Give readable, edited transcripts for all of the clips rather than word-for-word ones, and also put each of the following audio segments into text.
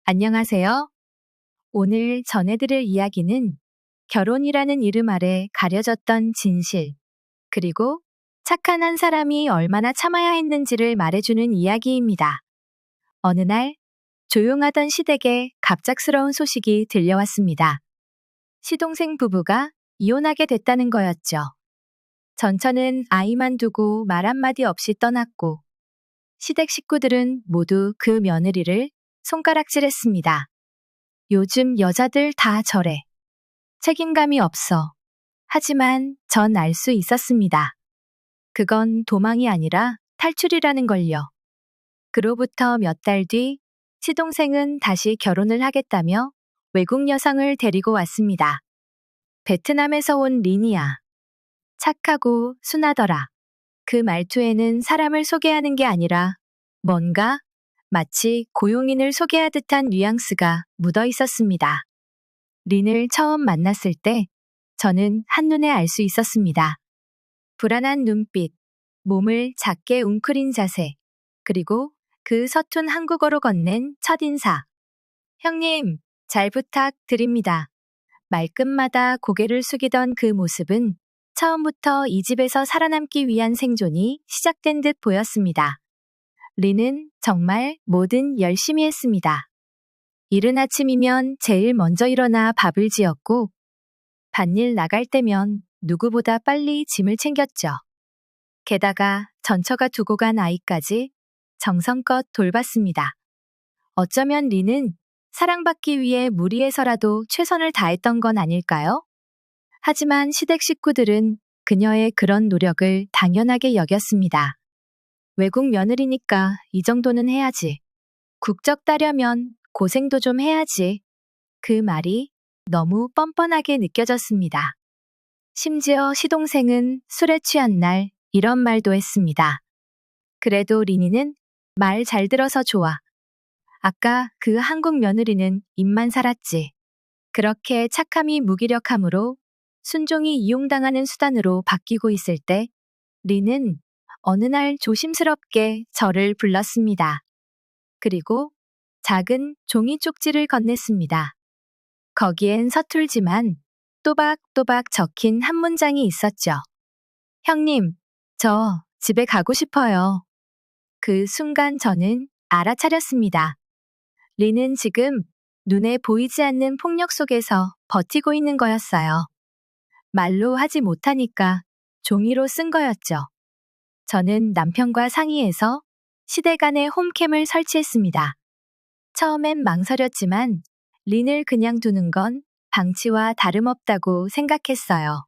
안녕하세요. 오늘 전해드릴 이야기는 결혼이라는 이름 아래 가려졌던 진실, 그리고 착한 한 사람이 얼마나 참아야 했는지를 말해주는 이야기입니다. 어느 날 조용하던 시댁에 갑작스러운 소식이 들려왔습니다. 시동생 부부가 이혼하게 됐다는 거였죠. 전처는 아이만 두고 말 한마디 없이 떠났고, 시댁 식구들은 모두 그 며느리를 손가락질했습니다. 요즘 여자들 다 저래. 책임감이 없어. 하지만 전 알 수 있었습니다. 그건 도망이 아니라 탈출이라는 걸요. 그로부터 몇 달 뒤, 시동생은 다시 결혼을 하겠다며 외국 여성을 데리고 왔습니다. 베트남에서 온 리니야. 착하고 순하더라. 그 말투에는 사람을 소개하는 게 아니라 뭔가 마치 고용인을 소개하듯한 뉘앙스가 묻어 있었습니다. 린을 처음 만났을 때 저는 한눈에 알 수 있었습니다. 불안한 눈빛, 몸을 작게 웅크린 자세, 그리고 그 서툰 한국어로 건넨 첫인사. 형님, 잘 부탁드립니다. 말끝마다 고개를 숙이던 그 모습은 처음부터 이 집에서 살아남기 위한 생존이 시작된 듯 보였습니다. 린은 정말 뭐든 열심히 했습니다. 이른 아침이면 제일 먼저 일어나 밥을 지었고, 밭일 나갈 때면 누구보다 빨리 짐을 챙겼죠. 게다가 전처가 두고 간 아이까지 정성껏 돌봤습니다. 어쩌면 린은 사랑받기 위해 무리해서라도 최선을 다했던 건 아닐까요? 하지만 시댁 식구들은 그녀의 그런 노력을 당연하게 여겼습니다. 외국 며느리니까 이 정도는 해야지. 국적 따려면 고생도 좀 해야지. 그 말이 너무 뻔뻔하게 느껴졌습니다. 심지어 시동생은 술에 취한 날 이런 말도 했습니다. 그래도 리니는 말 잘 들어서 좋아. 아까 그 한국 며느리는 입만 살았지. 그렇게 착함이 무기력함으로 순종이 이용당하는 수단으로 바뀌고 있을 때 린은 어느 날 조심스럽게 저를 불렀습니다. 그리고 작은 종이 쪽지를 건넸습니다. 거기엔 서툴지만 또박또박 적힌 한 문장이 있었죠. 형님, 저 집에 가고 싶어요. 그 순간 저는 알아차렸습니다. 린은 지금 눈에 보이지 않는 폭력 속에서 버티고 있는 거였어요. 말로 하지 못하니까 종이로 쓴 거였죠. 저는 남편과 상의해서 시댁 안에 홈캠을 설치했습니다. 처음엔 망설였지만 린을 그냥 두는 건 방치와 다름없다고 생각했어요.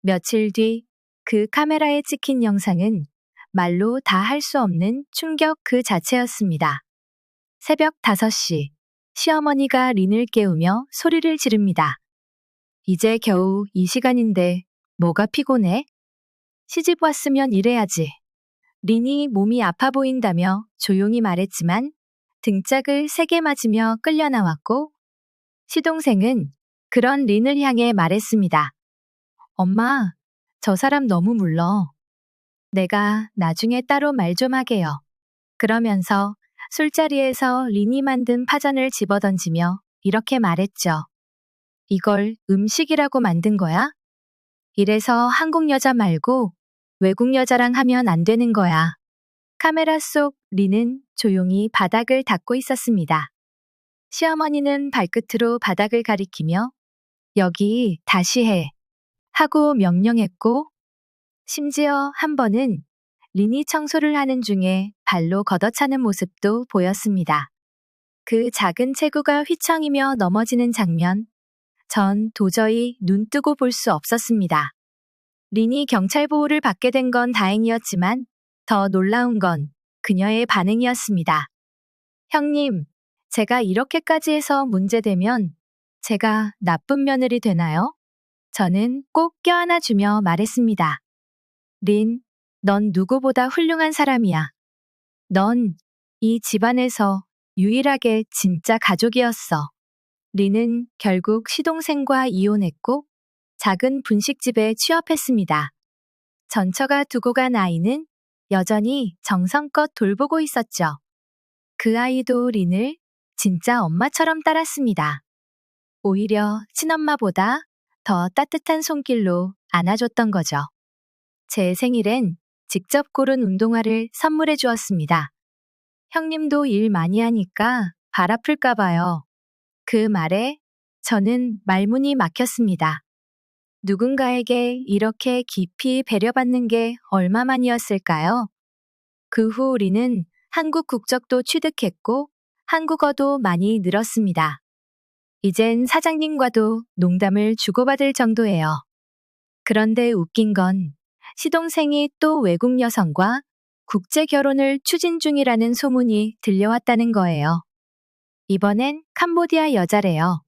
며칠 뒤 그 카메라에 찍힌 영상은 말로 다 할 수 없는 충격 그 자체였습니다. 새벽 5시, 시어머니가 린을 깨우며 소리를 지릅니다. 이제 겨우 이 시간인데 뭐가 피곤해? 시집 왔으면 일해야지. 린이 몸이 아파 보인다며 조용히 말했지만 등짝을 세게 맞으며 끌려 나왔고, 시동생은 그런 린을 향해 말했습니다. 엄마, 저 사람 너무 물러. 내가 나중에 따로 말 좀 하게요. 그러면서 술자리에서 린이 만든 파전을 집어던지며 이렇게 말했죠. 이걸 음식이라고 만든 거야? 이래서 한국 여자 말고 외국 여자랑 하면 안 되는 거야. 카메라 속 린은 조용히 바닥을 닦고 있었습니다. 시어머니는 발끝으로 바닥을 가리키며 여기 다시 해. 하고 명령했고, 심지어 한 번은 린이 청소를 하는 중에 발로 걷어차는 모습도 보였습니다. 그 작은 체구가 휘청이며 넘어지는 장면, 전 도저히 눈 뜨고 볼 수 없었습니다. 린이 경찰 보호를 받게 된 건 다행이었지만 더 놀라운 건 그녀의 반응이었습니다. 형님, 제가 이렇게까지 해서 문제되면 제가 나쁜 며느리 되나요? 저는 꼭 껴안아주며 말했습니다. 린, 넌 누구보다 훌륭한 사람이야. 넌 이 집안에서 유일하게 진짜 가족이었어. 린은 결국 시동생과 이혼했고 작은 분식집에 취업했습니다. 전처가 두고 간 아이는 여전히 정성껏 돌보고 있었죠. 그 아이도 린을 진짜 엄마처럼 따랐습니다. 오히려 친엄마보다 더 따뜻한 손길로 안아줬던 거죠. 제 생일엔 직접 고른 운동화를 선물해 주었습니다. 형님도 일 많이 하니까 발 아플까 봐요. 그 말에 저는 말문이 막혔습니다. 누군가에게 이렇게 깊이 배려받는 게 얼마만이었을까요? 그 후 우리는 한국 국적도 취득했고 한국어도 많이 늘었습니다. 이젠 사장님과도 농담을 주고받을 정도예요. 그런데 웃긴 건 시동생이 또 외국 여성과 국제 결혼을 추진 중이라는 소문이 들려왔다는 거예요. 이번엔 캄보디아 여자래요.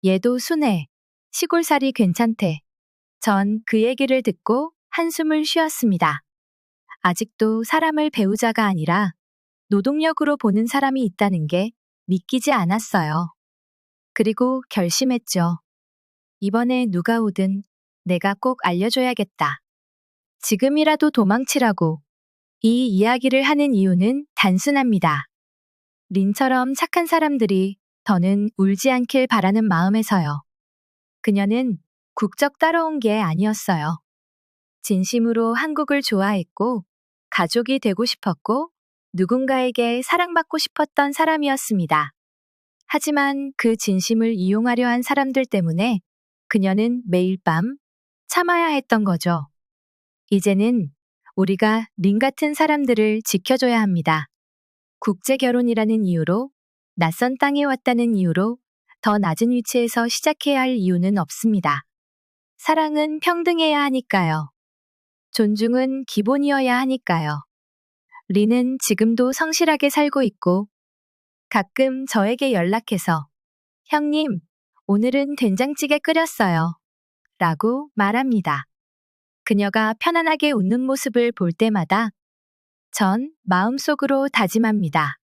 얘도 순해. 시골살이 괜찮대. 전 그 얘기를 듣고 한숨을 쉬었습니다. 아직도 사람을 배우자가 아니라 노동력으로 보는 사람이 있다는 게 믿기지 않았어요. 그리고 결심했죠. 이번에 누가 오든 내가 꼭 알려줘야겠다. 지금이라도 도망치라고. 이 이야기를 하는 이유는 단순합니다. 린처럼 착한 사람들이 더는 울지 않길 바라는 마음에서요. 그녀는 국적 따라온 게 아니었어요. 진심으로 한국을 좋아했고, 가족이 되고 싶었고, 누군가에게 사랑받고 싶었던 사람이었습니다. 하지만 그 진심을 이용하려 한 사람들 때문에 그녀는 매일 밤 참아야 했던 거죠. 이제는 우리가 린 같은 사람들을 지켜줘야 합니다. 국제 결혼이라는 이유로, 낯선 땅에 왔다는 이유로 더 낮은 위치에서 시작해야 할 이유는 없습니다. 사랑은 평등해야 하니까요. 존중은 기본이어야 하니까요. 린은 지금도 성실하게 살고 있고 가끔 저에게 연락해서 형님, 오늘은 된장찌개 끓였어요. 라고 말합니다. 그녀가 편안하게 웃는 모습을 볼 때마다 전 마음속으로 다짐합니다.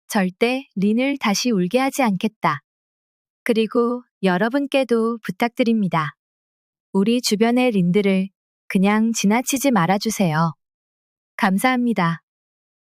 절대 린을 다시 울게 하지 않겠다. 그리고 여러분께도 부탁드립니다. 우리 주변의 린들을 그냥 지나치지 말아주세요. 감사합니다.